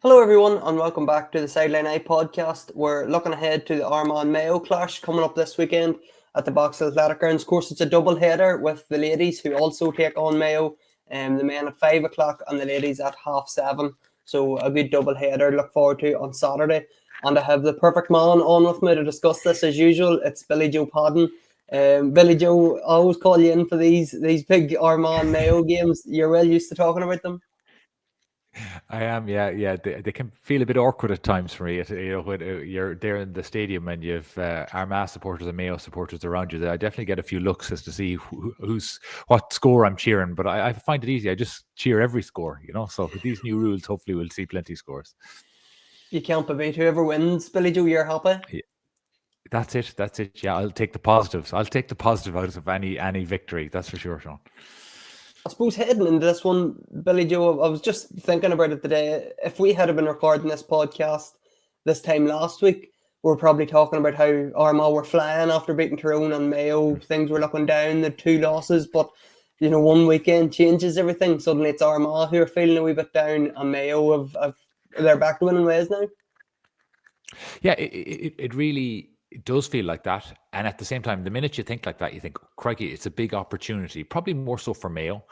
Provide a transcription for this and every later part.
Hello, everyone, and welcome back to the Sideline Eye podcast. We're looking ahead to the Armagh Mayo clash coming up this weekend at the Box Athletic Grounds. Of course, it's a double header with the ladies who also take on Mayo, the men at 5 o'clock and the ladies at 7:30. So a good double header to look forward to on Saturday. And I have the perfect man on with me to discuss this as usual. It's Billy Joe Padden. Billy Joe, I always call you in for these big Armagh Mayo games. You're well used to talking about them. I am, yeah. They can feel a bit awkward at times for me. When you're there in the stadium and you've Armagh supporters and Mayo supporters around you, I definitely get a few looks as to see what score I'm cheering. But I find it easy. I just cheer every score, So with these new rules, hopefully we'll see plenty of scores. You can't beat whoever wins, Billy Joe. You're happy. Yeah. That's it. Yeah, I'll take the positives. I'll take the positive out of any victory. That's for sure, Sean. I suppose heading into this one, Billy Joe, I was just thinking about it today. If we had been recording this podcast this time last week, we were probably talking about how Armagh were flying after beating Tyrone and Mayo. Things were looking down, the 2 losses, but one weekend changes everything. Suddenly it's Armagh who are feeling a wee bit down, and Mayo they're back to winning ways now. Yeah, it really does feel like that. And at the same time, the minute you think like that, you think, crikey, it's a big opportunity, probably more so for Mayo,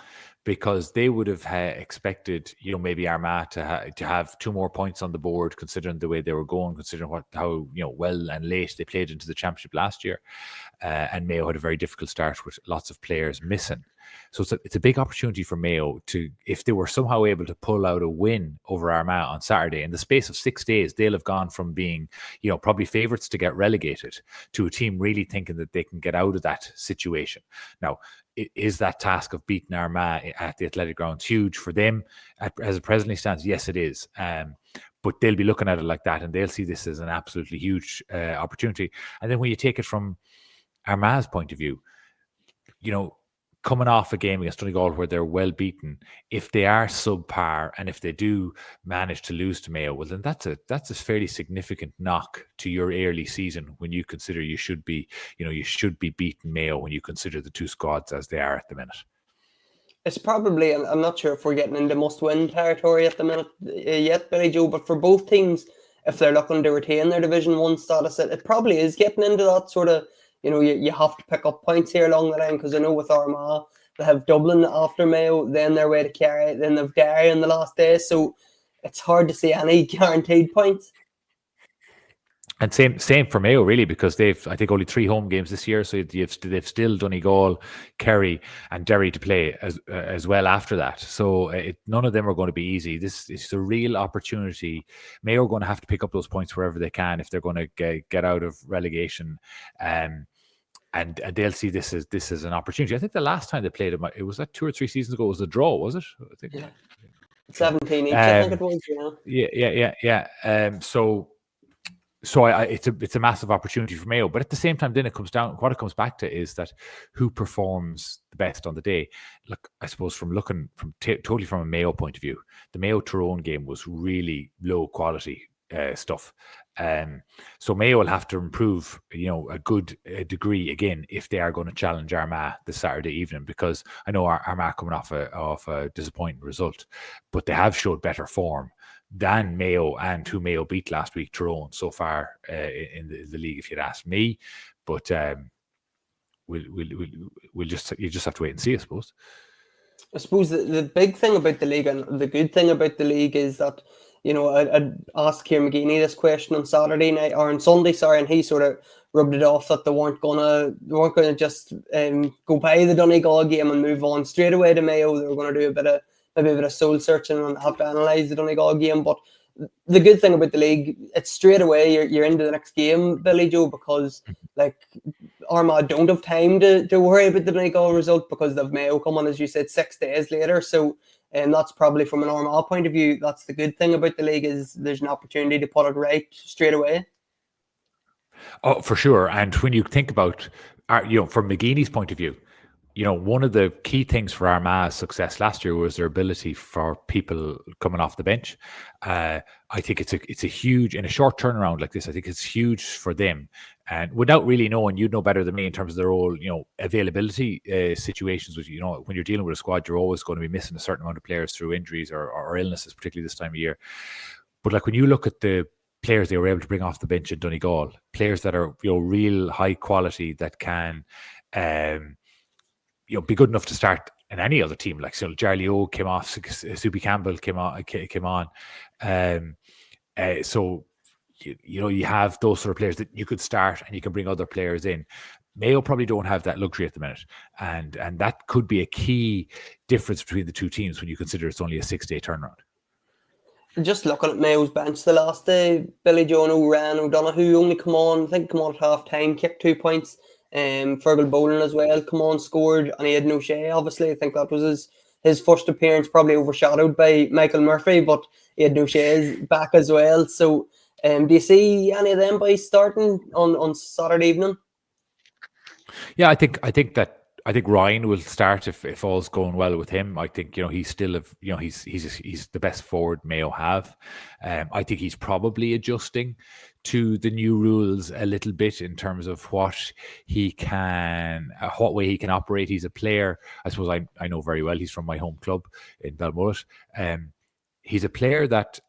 because they would have expected, maybe Armagh to have 2 more points on the board, considering the way they were going, considering how well and late they played into the championship last year. And Mayo had a very difficult start with lots of players missing. So it's a big opportunity for Mayo if they were somehow able to pull out a win over Armagh on Saturday, in the space of 6 days, they'll have gone from being, probably favourites to get relegated to a team really thinking that they can get out of that situation. Now, is that task of beating Armagh at the Athletic Grounds huge for them as it presently stands? Yes, it is. But they'll be looking at it like that, and they'll see this as an absolutely huge opportunity. And then when you take it from Armagh's point of view, coming off a game against Donegal where they're well beaten, if they are subpar and if they do manage to lose to Mayo, well, then that's a fairly significant knock to your early season when you consider you should be beating Mayo when you consider the 2 squads as they are at the minute. It's probably, I'm not sure if we're getting into must-win territory at the minute yet, Billy Joe, but for both teams, if they're looking to retain their Division 1 status, it probably is getting into that sort of, you have to pick up points here along the line, because I know with Armagh, they have Dublin after Mayo, then their way to Kerry, then they've Derry in the last day, so it's hard to see any guaranteed points. And same for Mayo, really, because they've, I think, only 3 home games this year, so they've still Donegal, Kerry, and Derry to play as well after that. So none of them are going to be easy. This is a real opportunity. Mayo are going to have to pick up those points wherever they can if they're going to get out of relegation. And they'll see this as an opportunity. I think the last time they played it was that 2 or 3 seasons ago. It was a draw, was it? I think. Yeah. 17 each, I think it was. Yeah. So it's a massive opportunity for Mayo, but at the same time, then what it comes back to is that who performs the best on the day. Look, I suppose totally from a Mayo point of view, the Mayo Tyrone game was really low quality stuff. So Mayo will have to improve, a good degree again if they are going to challenge Armagh this Saturday evening, because I know Armagh coming off a disappointing result, but they have showed better form than Mayo and who Mayo beat last week, Tyrone, so far in the league, if you'd asked me. But you just have to wait and see, I suppose. I suppose the big thing about the league and the good thing about the league is that, I'd asked Kieran McGeeney this question on Saturday night or on Sunday, and he sort of rubbed it off that they weren't gonna just go by the Donegal game and move on straight away to Mayo. They were going to do maybe a bit of soul searching and have to analyse the Donegal game. But the good thing about the league, it's straight away you're into the next game, Billy Joe, because Armagh don't have time to worry about the Donegal result because they've Mayo coming, as you said, 6 days later. So that's probably from an Armagh point of view, that's the good thing about the league, is there's an opportunity to put it right straight away. Oh, for sure. And when you think about, from McGeeney's point of view, one of the key things for Armagh's success last year was their ability for people coming off the bench. I think it's a huge, in a short turnaround like this, I think it's huge for them. And without really knowing, you'd know better than me in terms of their whole, availability situations. Which, when you're dealing with a squad, you're always going to be missing a certain amount of players through injuries or illnesses, particularly this time of year. But like when you look at the players they were able to bring off the bench in Donegal, players that are real high quality that can be good enough to start in any other team. Like Jarly O came off, Subi Campbell came on. So you have those sort of players that you could start and you can bring other players in. Mayo probably don't have that luxury at the minute, and that could be a key difference between the two teams when you consider it's only a 6-day turnaround. Just looking at Mayo's bench the last day, Billy Joe ran O'Donoghue only come on at half time, kicked 2 points. Fergal Boland as well come on, scored, and he had O'Shea. Obviously, I think that was his first appearance, probably overshadowed by Michael Murphy, but he had O'Shea's back as well. So, do you see any of them boys starting on Saturday evening? Yeah, I think Ryan will start if all's going well with him. I think he's still he's the best forward Mayo have. I think he's probably adjusting to the new rules a little bit in terms of what way he can operate. He's a player, I suppose I know very well. He's from my home club in Balmullet. He's a player that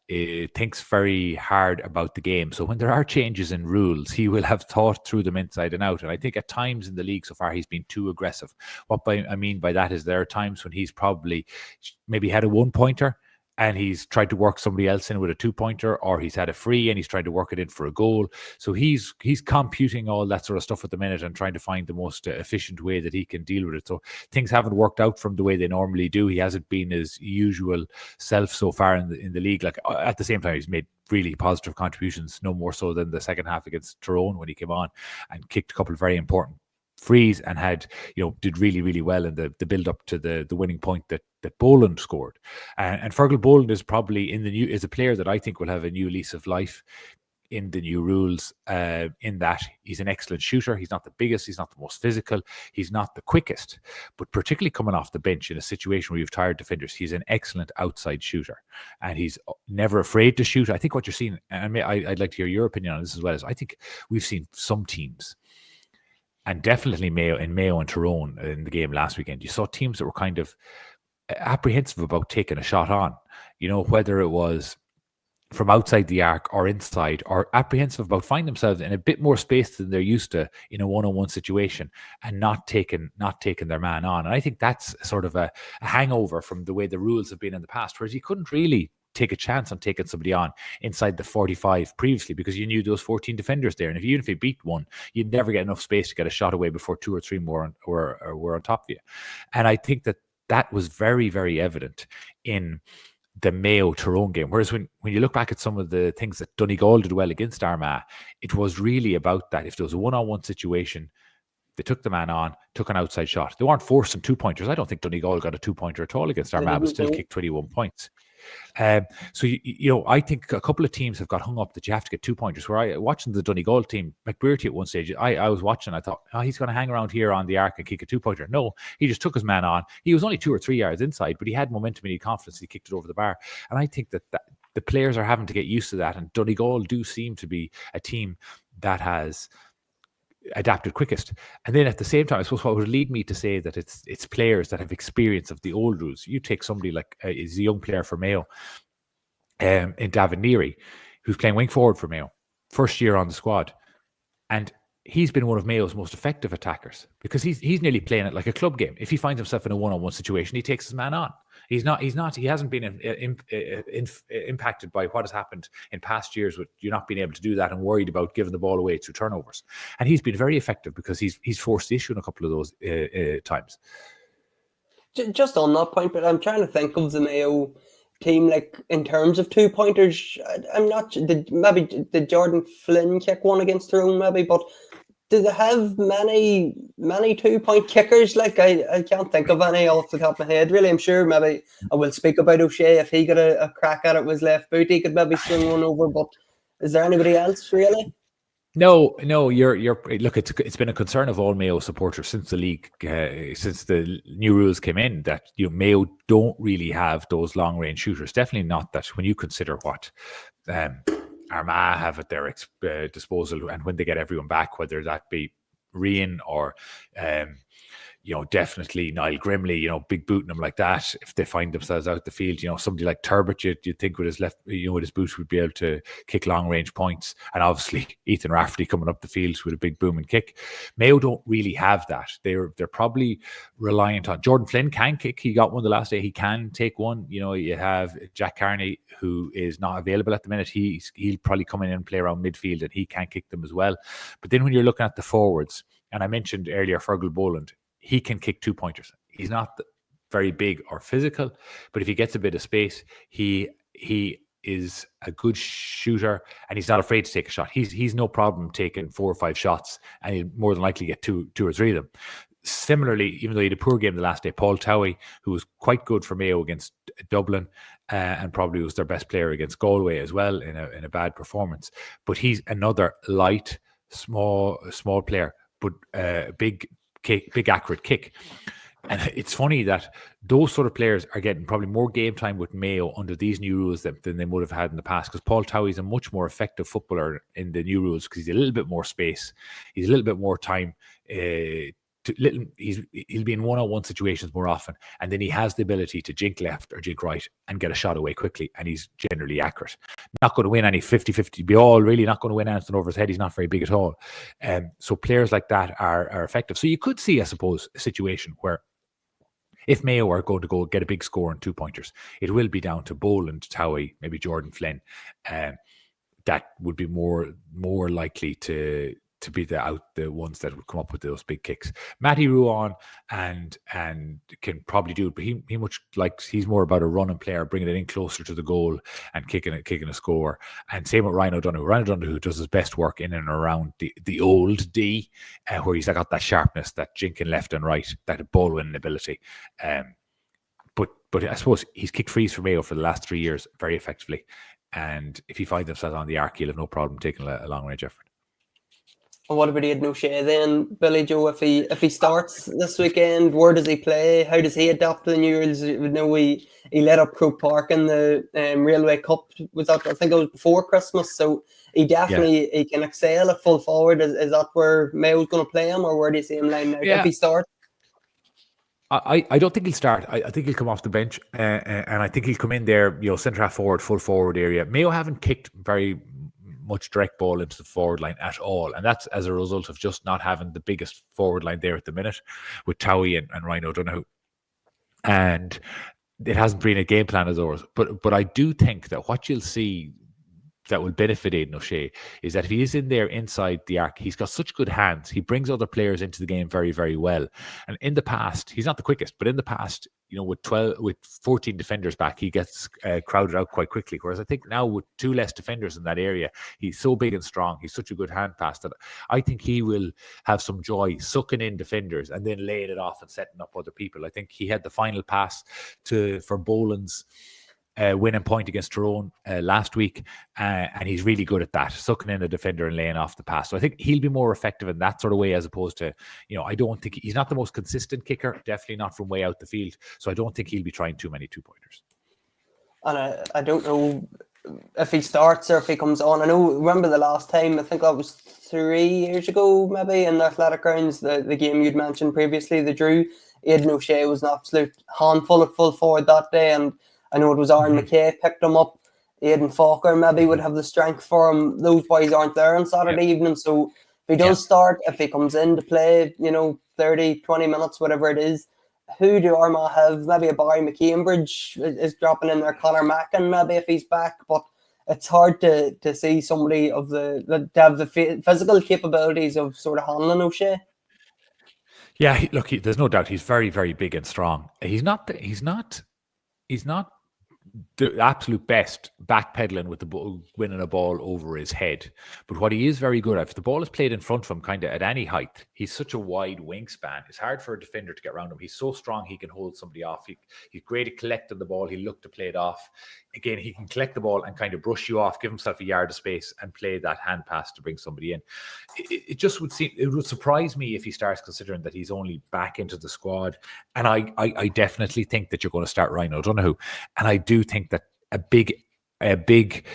thinks very hard about the game. So when there are changes in rules, he will have thought through them inside and out. And I think at times in the league so far, he's been too aggressive. I mean by that is there are times when he's probably maybe had a 1-pointer and he's tried to work somebody else in with a 2-pointer, or he's had a free and he's tried to work it in for a goal. So he's computing all that sort of stuff at the minute and trying to find the most efficient way that he can deal with it. So things haven't worked out from the way they normally do. He hasn't been his usual self so far in the league. Like at the same time, he's made really positive contributions, no more so than the second half against Tyrone when he came on and kicked a couple of very important frees and had did really, really well in the build up to the winning point that Boland scored. And Fergal Boland is probably is a player that I think will have a new lease of life in the new rules, in that he's an excellent shooter. He's not the biggest, he's not the most physical, he's not the quickest, but particularly coming off the bench in a situation where you've tired defenders, he's an excellent outside shooter and he's never afraid to shoot. I think what you're seeing, and I'd like to hear your opinion on this as well, is I think we've seen some teams, and definitely Mayo and Tyrone in the game last weekend, you saw teams that were kind of apprehensive about taking a shot on, whether it was from outside the arc or inside, or apprehensive about finding themselves in a bit more space than they're used to in a one-on-one situation and not taking their man on. And I think that's sort of a hangover from the way the rules have been in the past, whereas you couldn't really take a chance on taking somebody on inside the 45 previously because you knew those 14 defenders there. And even if you beat one, you'd never get enough space to get a shot away before 2 or 3 more were on top of you. And I think that was very, very evident in the Mayo Tyrone game. Whereas when you look back at some of the things that Donegal did well against Armagh, it was really about that. If there was a one-on-one situation, they took the man on, took an outside shot. They weren't forcing 2-pointers. I don't think Donegal got a 2-pointer at all against Armagh, but still kicked 21 points. So I think a couple of teams have got hung up that you have to get 2-pointers. Where watching the Donegal team, McBrearty at one stage, I was watching, I thought, he's going to hang around here on the arc and kick a 2-pointer. No, he just took his man on. He was only 2 or 3 yards inside, but he had momentum and he had confidence. He kicked it over the bar. And I think that the players are having to get used to that. And Donegal do seem to be a team that has adapted quickest. And then at the same time, I suppose what would lead me to say that it's players that have experience of the old rules. You take somebody like is a young player for Mayo, in Davin Neary, who's playing wing forward for Mayo, first year on the squad, and he's been one of Mayo's most effective attackers because he's nearly playing it like a club game. If he finds himself in a one-on-one situation, he takes his man on. He hasn't been impacted by what has happened in past years with you not being able to do that and worried about giving the ball away through turnovers. And he's been very effective because he's forced the issue in a couple of those times. Just on that point, but I'm trying to think of the Mayo team, like in terms of 2-pointers. I'm not. Did Jordan Flynn kick one against Tyrone? Maybe, but do they have many 2-point kickers? Like I can't think of any off the top of my head. Really, I'm sure maybe I will speak about O'Shea if he got a crack at it with his left boot. He could maybe swing one over. But is there anybody else really? No, you're look, it's been a concern of all Mayo supporters since the league, since the new rules came in, that Mayo don't really have those long range shooters. Definitely not that when you consider what Armagh have at their disposal, and when they get everyone back, whether that be Rian or definitely Niall Grimley, big booting them like that. If they find themselves out the field, somebody like Turbot, you'd think with his left, with his boot would be able to kick long range points. And obviously Ethan Rafferty coming up the field with a big booming kick. Mayo don't really have that. They're probably reliant on Jordan Flynn can kick. He got one the last day. He can take one. You have Jack Carney, who is not available at the minute. He'll probably come in and play around midfield, and he can kick them as well. But then when you're looking at the forwards, and I mentioned earlier Fergal Boland, he can kick 2-pointers. He's not very big or physical, but if he gets a bit of space, he is a good shooter, and he's not afraid to take a shot. He's no problem taking 4 or 5 shots, and he'll more than likely get two or three of them. Similarly, even though he had a poor game the last day, Paul Towie, who was quite good for Mayo against Dublin, and probably was their best player against Galway as well in a bad performance. But he's another light, small player, but big accurate kick. And it's funny that those sort of players are getting probably more game time with Mayo under these new rules than they would have had in the past, because Paul Towie is a much more effective footballer in the new rules because he's a little bit more space, he's a little bit more time. He'll be in one-on-one situations more often, and then he has the ability to jink left or jink right and get a shot away quickly, and he's generally accurate. Not going to win any 50-50 be all, really not going to win anything over his head. He's not very big at all. So players like that are effective. So you could see, I suppose, a situation where if Mayo are going to go get a big score on 2-pointers, it will be down to Boland, Towie, maybe Jordan Flynn. That would be more likely to be the ones that would come up with those big kicks. Matty Ruan and can probably do it, but he much likes, he's more about a running player, bringing it in closer to the goal and kicking a score. And same with Ryan O'Donoghue. Ryan O'Donoghue does his best work in and around the old D, where he's got that sharpness, that jinking left and right, that ball winning ability. But I suppose he's kicked frees for Mayo for the last 3 years very effectively. And if he finds himself on the arc, he'll have no problem taking a long range effort. And what about Aidan O'Shea then, Billy Joe? If he starts this weekend, where does he play? How does he adapt to the new rules? We know he led up Croke Park in the Railway Cup. Was that, I think it was before Christmas? So he definitely he can excel at full forward. Is that where Mayo's going to play him, or where do you see him lining out if he starts? I don't think he'll start. I think he'll come off the bench, and I think he'll come in there, centre half forward, full forward area. Mayo haven't kicked very much direct ball into the forward line at all, and that's as a result of just not having the biggest forward line there at the minute with Towie and Ryan O'Donoghue, and it hasn't been a game plan as ours. But I do think that what you'll see that will benefit Aidan O'Shea is that if he is in there inside the arc, he's got such good hands. He brings other players into the game very, very well. And in the past, he's not the quickest, but in the past, with 14 defenders back, he gets crowded out quite quickly. Whereas I think now with 2 less defenders in that area, he's so big and strong. He's such a good hand pass that I think he will have some joy sucking in defenders and then laying it off and setting up other people. I think he had the final pass for Boland's winning point against Tyrone last week, and he's really good at that, sucking in a defender and laying off the pass. So I think he'll be more effective in that sort of way, as opposed to, I don't think he's not the most consistent kicker, definitely not from way out the field. So I don't think he'll be trying too many 2-pointers. And I don't know if he starts or if he comes on. Remember the last time, I think that was 3 years ago, maybe, in the Athletic Grounds, the game you'd mentioned previously, the Drew. Aidan O'Shea was an absolute handful at full forward that day, and I know it was Aaron McKay picked him up. Aidan Falker maybe would have the strength for him. Those boys aren't there on Saturday evening. So if he does start, if he comes in to play, 30, 20 minutes, whatever it is, who do Armagh have? Maybe a Barry McCambridge is dropping in there. Connor Mackin maybe if he's back. But it's hard to see somebody to have the physical capabilities of sort of handling O'Shea. Yeah, look, there's no doubt he's very, very big and strong. He's not the absolute best backpedaling with the ball, winning a ball over his head. But what he is very good at, if the ball is played in front of him kind of at any height, he's such a wide wingspan. It's hard for a defender to get around him. He's so strong he can hold somebody off. He's great at collecting the ball. He'll look to play it off. Again, he can collect the ball and kind of brush you off, give himself a yard of space and play that hand pass to bring somebody in. It just would seem, it would surprise me if he starts, considering that he's only back into the squad. And I definitely think that you're going to start Ryan O'Donoghue. And I do think that a big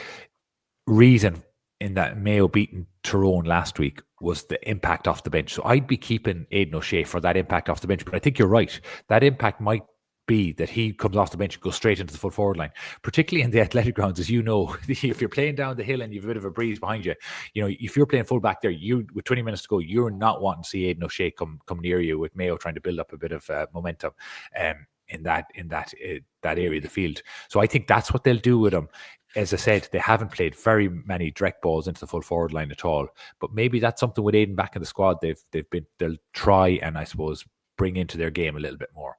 reason in that Mayo beating Tyrone last week was the impact off the bench. So I'd be keeping Aidan O'Shea for that impact off the bench. But I think you're right. That impact might be that he comes off the bench and goes straight into the full forward line, particularly in the athletic grounds. As you know, if you're playing down the hill and you've a bit of a breeze behind you, if you're playing full back there, you with 20 minutes to go, you're not wanting to see Aidan O'Shea come near you with Mayo trying to build up a bit of momentum in that area of the field. So I think that's what they'll do with him. As I said, they haven't played very many direct balls into the full forward line at all. But maybe that's something with Aidan back in the squad they'll try and I suppose bring into their game a little bit more.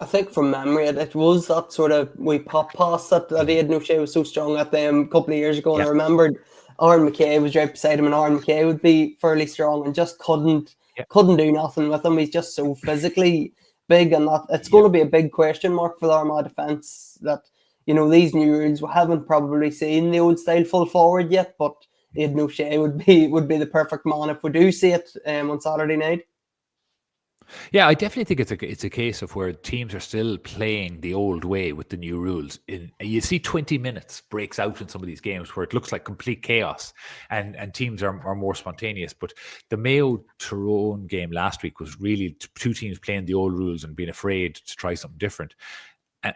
I think from memory, it was that sort of we pop pass that Aidan O'Shea was so strong at them a couple of years ago, and I remembered Aaron McKay was right beside him, and Aaron McKay would be fairly strong and just couldn't do nothing with him. He's just so physically big, and that it's going to be a big question mark for the Armagh defence. That these new rules, we haven't probably seen the old style full forward yet, but Aidan O'Shea would be the perfect man if we do see it on Saturday night. Yeah, I definitely think it's a case of where teams are still playing the old way with the new rules. You see 20 minutes breaks out in some of these games where it looks like complete chaos and teams are more spontaneous. But the Mayo Tyrone game last week was really two teams playing the old rules and being afraid to try something different.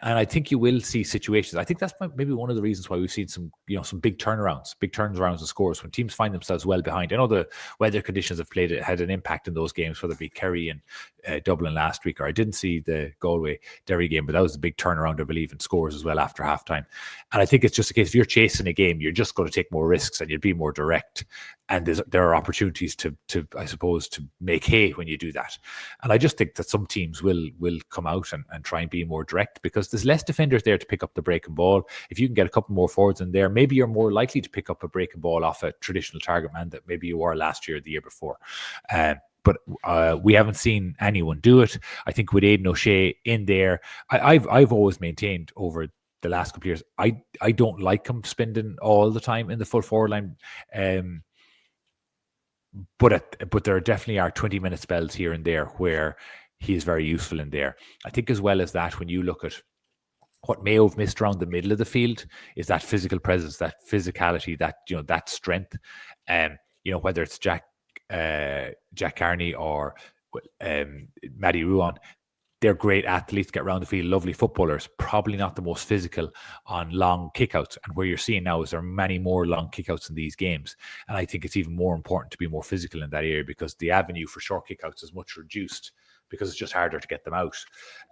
And I think you will see situations. I think that's maybe one of the reasons why we've seen some big turnarounds and scores when teams find themselves well behind. I know the weather conditions had an impact in those games, whether it be Kerry and Dublin last week, or I didn't see the Galway-Derry game, but that was a big turnaround, I believe, in scores as well after halftime. And I think it's just a case, if you're chasing a game, you're just going to take more risks and you'll be more direct. And there are opportunities to I suppose, to make hay when you do that. And I just think that some teams will come out and try and be more direct because there's less defenders there to pick up the breaking ball. If you can get a couple more forwards in there, maybe you're more likely to pick up a breaking ball off a traditional target man that maybe you were last year or the year before. But we haven't seen anyone do it. I think with Aidan O'Shea in there, I've always maintained over the last couple of years, I don't like him spending all the time in the full forward line. But there definitely are 20-minute spells here and there where he is very useful in there. I think as well as that, when you look at what Mayo have missed around the middle of the field is that physical presence, that physicality, that strength. Whether it's Jack Carney or Matty Ruan, they're great athletes, get around the field, lovely footballers, probably not the most physical on long kickouts. And where you're seeing now is there are many more long kickouts in these games. And I think it's even more important to be more physical in that area because the avenue for short kickouts is much reduced because it's just harder to get them out.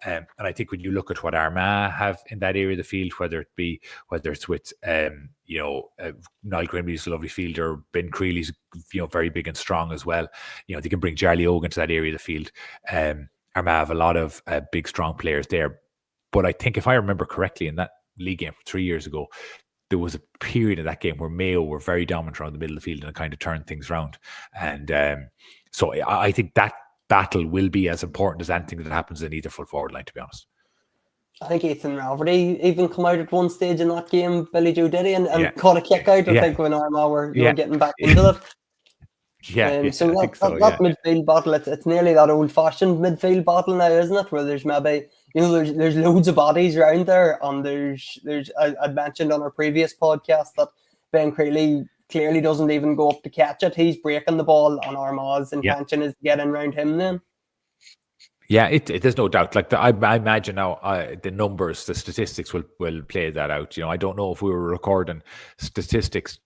And I think when you look at what Armagh have in that area of the field, whether it's with Niall Grimley's a lovely fielder, Ben Creeley's very big and strong as well. They can bring Charlie Ogan to that area of the field. Armagh have a lot of big, strong players there. But I think if I remember correctly, in that league game 3 years ago, there was a period of that game where Mayo were very dominant around the middle of the field and kind of turned things around. And so I think that battle will be as important as anything that happens in either full forward line, to be honest. I think Ethan Rafferty even come out at one stage in that game, Billy Joe did, and caught a kick out, I think, when Armagh were getting back into it. So that midfield battle, it's nearly that old-fashioned midfield battle now, isn't it? Where there's maybe there's loads of bodies around there, and there's I'd mentioned on our previous podcast that Ben Creeley clearly doesn't even go up to catch it. He's breaking the ball, and Armagh's intention is to get in around him then. Yeah, there's no doubt. Like I imagine now, the numbers, the statistics will play that out. I don't know if we were recording statistics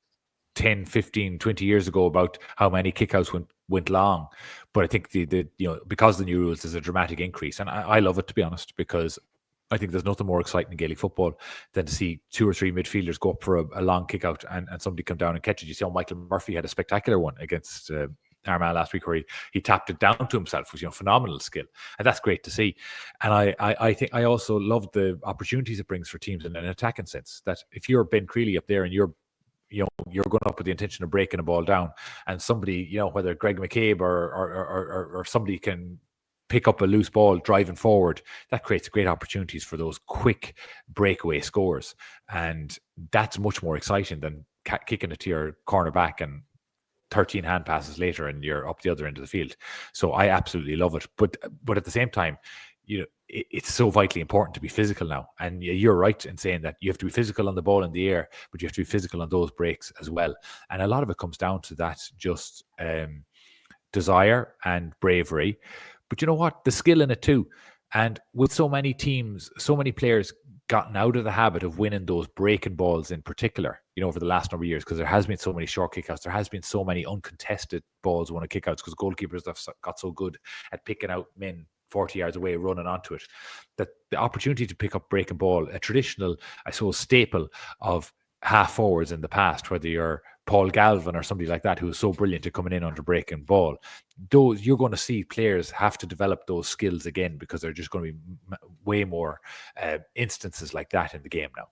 10, 15, 20 years ago about how many kickouts went long. But I think because of the new rules, there's a dramatic increase. And I love it, to be honest, because I think there's nothing more exciting in Gaelic football than to see 2 or 3 midfielders go up for a long kick out and somebody come down and catch it. You see how Michael Murphy had a spectacular one against Armagh last week where he tapped it down to himself with phenomenal skill. And that's great to see. And I think I also love the opportunities it brings for teams in an attacking sense, that if you're Ben Creeley up there and you're going up with the intention of breaking a ball down, and somebody, whether Greg McCabe or somebody can pick up a loose ball driving forward, that creates great opportunities for those quick breakaway scores. And that's much more exciting than kicking it to your cornerback and 13 hand passes later and you're up the other end of the field. So I absolutely love it. But at the same time, it's so vitally important to be physical now. And you're right in saying that you have to be physical on the ball in the air, but you have to be physical on those breaks as well. And a lot of it comes down to that just desire and bravery. But you know what? The skill in it too. And with so many teams, so many players gotten out of the habit of winning those breaking balls in particular, over the last number of years, because there has been so many short kickouts. There has been so many uncontested balls won at kickouts because goalkeepers have got so good at picking out men 40 yards away, running onto it, that the opportunity to pick up breaking ball, a traditional, I suppose, staple of half forwards in the past, whether you're Paul Galvin or somebody like that who is so brilliant at coming in under breaking ball, those you're going to see players have to develop those skills again, because they're just going to be way more instances like that in the game now.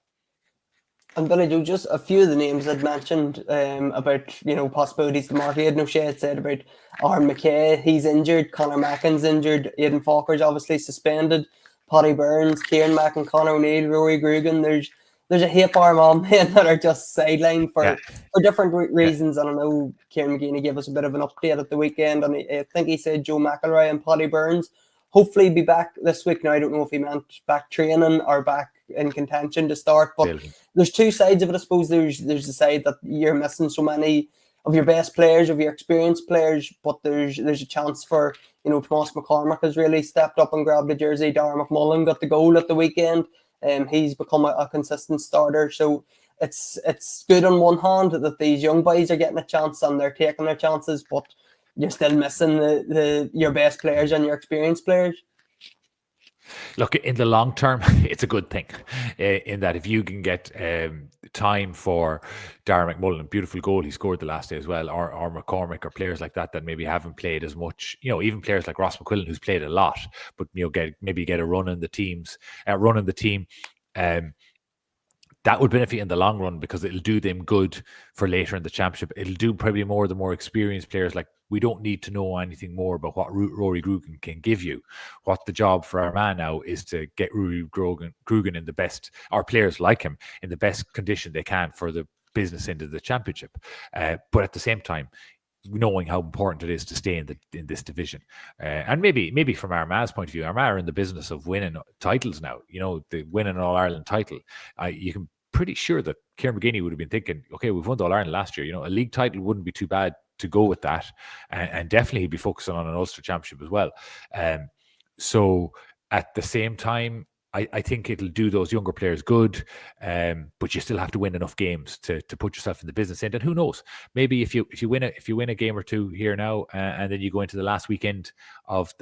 And Billy Joe, just a few of the names I'd mentioned about, possibilities. The Mark Aidan O'Shea had said about Armagh Mayo, he's injured. Conor Mackin's injured. Aidan Falker's obviously suspended. Paddy Burns, Kieran Mackin, Conor O'Neill, Rory Grugan. There's a heap of Armagh men that are just sidelined for different reasons. And I know Kieran McGeeney gave us a bit of an update at the weekend, and I think he said Joe McElroy and Paddy Burns hopefully be back this week. Now, I don't know if he meant back training or back in contention to start, but there's two sides of it. I suppose there's the side that you're missing so many of your best players, of your experienced players, but there's a chance for, Tomas McCormick has really stepped up and grabbed the jersey. Darragh McMullen got the goal at the weekend. He's become a consistent starter. So it's good on one hand that these young boys are getting a chance and they're taking their chances, but you're still missing your best players and your experienced players. Look, in the long term, it's a good thing in that if you can get time for Darragh McMullen, beautiful goal he scored the last day as well, or McCormick, or players like that maybe haven't played as much, even players like Ross McQuillan, who's played a lot, but get a run in the team. That would benefit in the long run, because it'll do them good for later in the championship. It'll do probably more the more experienced players. Like, we don't need to know anything more about what Rory Grugan can give you. What the job for our man now is to get Rory Grugan in the best, or players like him, in the best condition they can for the business end of the championship. But at the same time, knowing how important it is to stay in this division, and maybe from Armagh's point of view, Armagh are in the business of winning titles now. The winning an All-Ireland title. You can pretty sure that Kieran McGeeney would have been thinking, okay, we've won the All-Ireland last year. A league title wouldn't be too bad to go with that, and definitely he'd be focusing on an Ulster Championship as well. So at the same time, I think it'll do those younger players good, but you still have to win enough games to put yourself in the business end. And who knows? Maybe if you win a game or two here now, and then you go into the last weekend of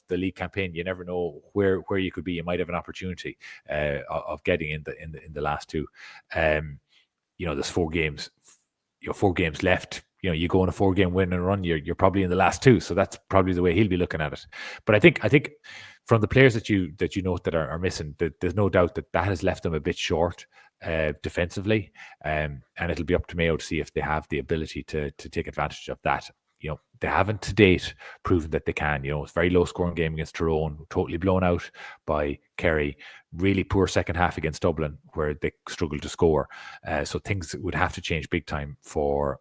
the league campaign, you never know where you could be. You might have an opportunity of getting in the last two. There's 4 games. 4 games left. You go on a 4-game win and run, you're probably in the last 2. So that's probably the way he'll be looking at it. But I think from the players that you note that are missing, there's no doubt that has left them a bit short defensively, and it'll be up to Mayo to see if they have the ability to take advantage of that. They haven't to date proven that they can. It's a very low scoring game against Tyrone, totally blown out by Kerry. Really poor second half against Dublin, where they struggled to score. So things would have to change big time for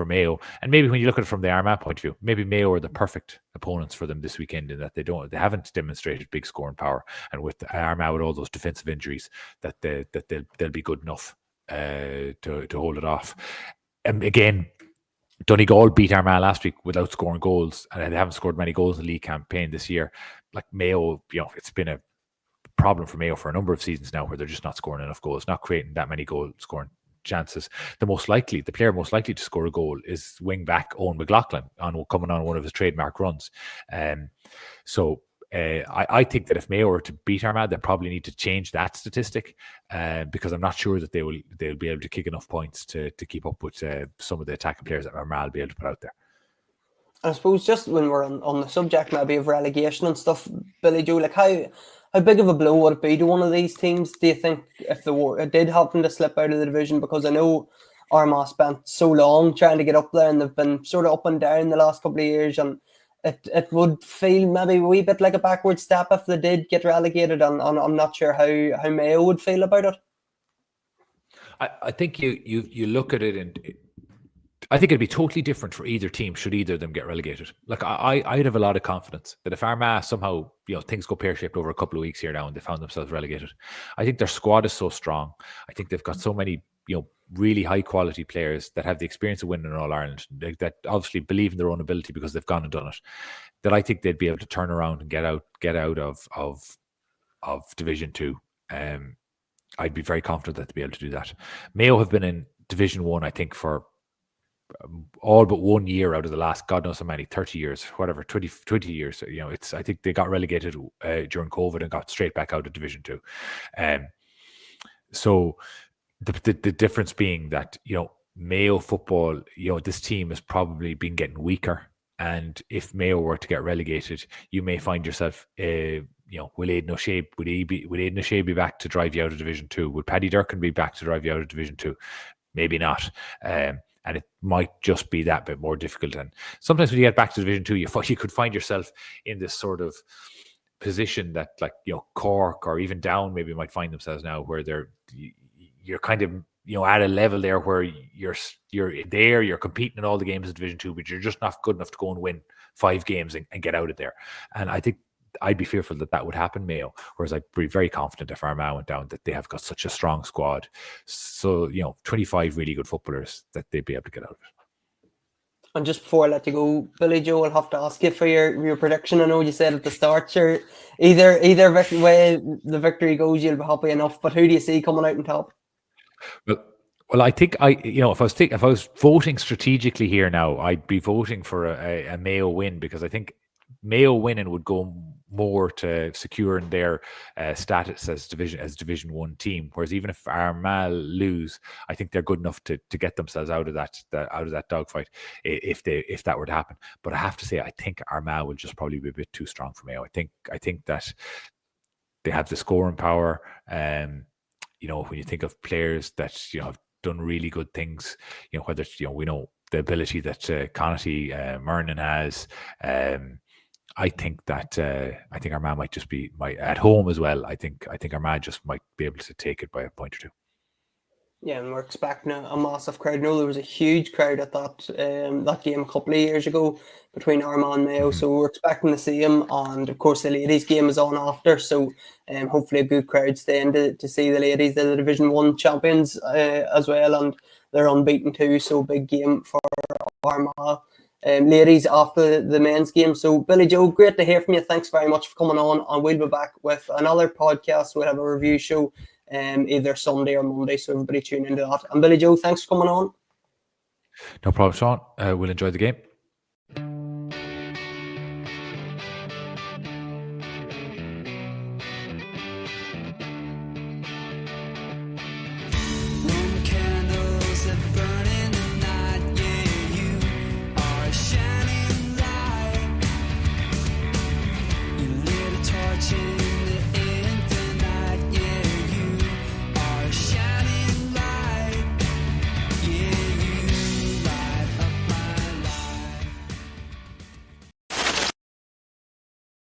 Mayo. And maybe when you look at it from the Armagh point of view, maybe Mayo are the perfect opponents for them this weekend, in that they haven't demonstrated big scoring power, and with Armagh with all those defensive injuries, that they'll be good enough to hold it off. And again, Donegal beat Armagh last week without scoring goals, and they haven't scored many goals in the league campaign this year. Like Mayo, it's been a problem for Mayo for a number of seasons now, where they're just not scoring enough goals, not creating that many goal scoring chances. The player most likely to score a goal is wing back Owen McLaughlin, coming on one of his trademark runs. So I think that if Mayo were to beat Armagh, they probably need to change that statistic, because I'm not sure that they'll be able to kick enough points to keep up with some of the attacking players that Armagh will be able to put out there. I suppose just when we're on the subject maybe of relegation and stuff, Billy Joe, like how big of a blow would it be to one of these teams, do you think, if it did happen to slip out of the division? Because I know Armagh spent so long trying to get up there, and they've been sort of up and down the last couple of years, and it would feel maybe a wee bit like a backward step if they did get relegated, and I'm not sure how Mayo would feel about it. I think you look at it and I think it'd be totally different for either team should either of them get relegated. Like I'd have a lot of confidence that if Armagh somehow, things go pear-shaped over a couple of weeks here now and they found themselves relegated, I think their squad is so strong. I think they've got so many, really high quality players that have the experience of winning in All Ireland, that obviously believe in their own ability because they've gone and done it, that I think they'd be able to turn around and get out of Division 2. I'd be very confident that they'd be able to do that. Mayo have been in Division 1, I think, for all but 1 year out of the last, God knows how many, 30 years, whatever, 20 years. I think they got relegated during COVID and got straight back out of Division 2. So the difference being that, Mayo football, this team has probably been getting weaker. And if Mayo were to get relegated, you may find yourself, will Aidan O'Shea be back to drive you out of Division 2? Would Paddy Durkin be back to drive you out of Division 2? Maybe not. And it might just be that bit more difficult. And sometimes when you get back to Division 2, you could find yourself in this sort of position that, like, Cork or even Down maybe might find themselves now, where you're kind of, at a level there where you're competing in all the games of Division 2, but you're just not good enough to go and win 5 games and get out of there. And I think I'd be fearful that would happen, Mayo, whereas I'd be very confident if Armagh went down that they have got such a strong squad. So, 25 really good footballers that they'd be able to get out of it. And just before I let you go, Billy Joe, I'll have to ask you for your prediction. I know you said at the start, sure, either way the victory goes, you'll be happy enough. But who do you see coming out on top? Well, I think if I was voting strategically here now, I'd be voting for a Mayo win, because I think Mayo winning would go more to securing their status as Division 1 team. Whereas even if Armagh lose, I think they're good enough to get themselves out of that dogfight if that were to happen. But I have to say, I think Armagh will just probably be a bit too strong for Mayo. I think that they have the scoring power. When you think of players that have done really good things, whether it's, we know the ability that Connaughty, Murnan has. I think Armagh might just be at home as well. I think Armagh just might be able to take it by a point or two. Yeah, and we're expecting a massive crowd. I know there was a huge crowd at that game a couple of years ago between Armagh and Mayo, so we're expecting to see them. And of course, the ladies' game is on after, so hopefully a good crowd staying to see the ladies. They're the Division 1 champions as well, and they're unbeaten too. So big game for Armagh ladies after the men's game. So Billy Joe, great to hear from you. Thanks very much for coming on, and we'll be back with another podcast. We'll have a review show either Sunday or Monday, so everybody tune into that. And Billy Joe, thanks for coming on. No problem, Sean. We'll enjoy the game.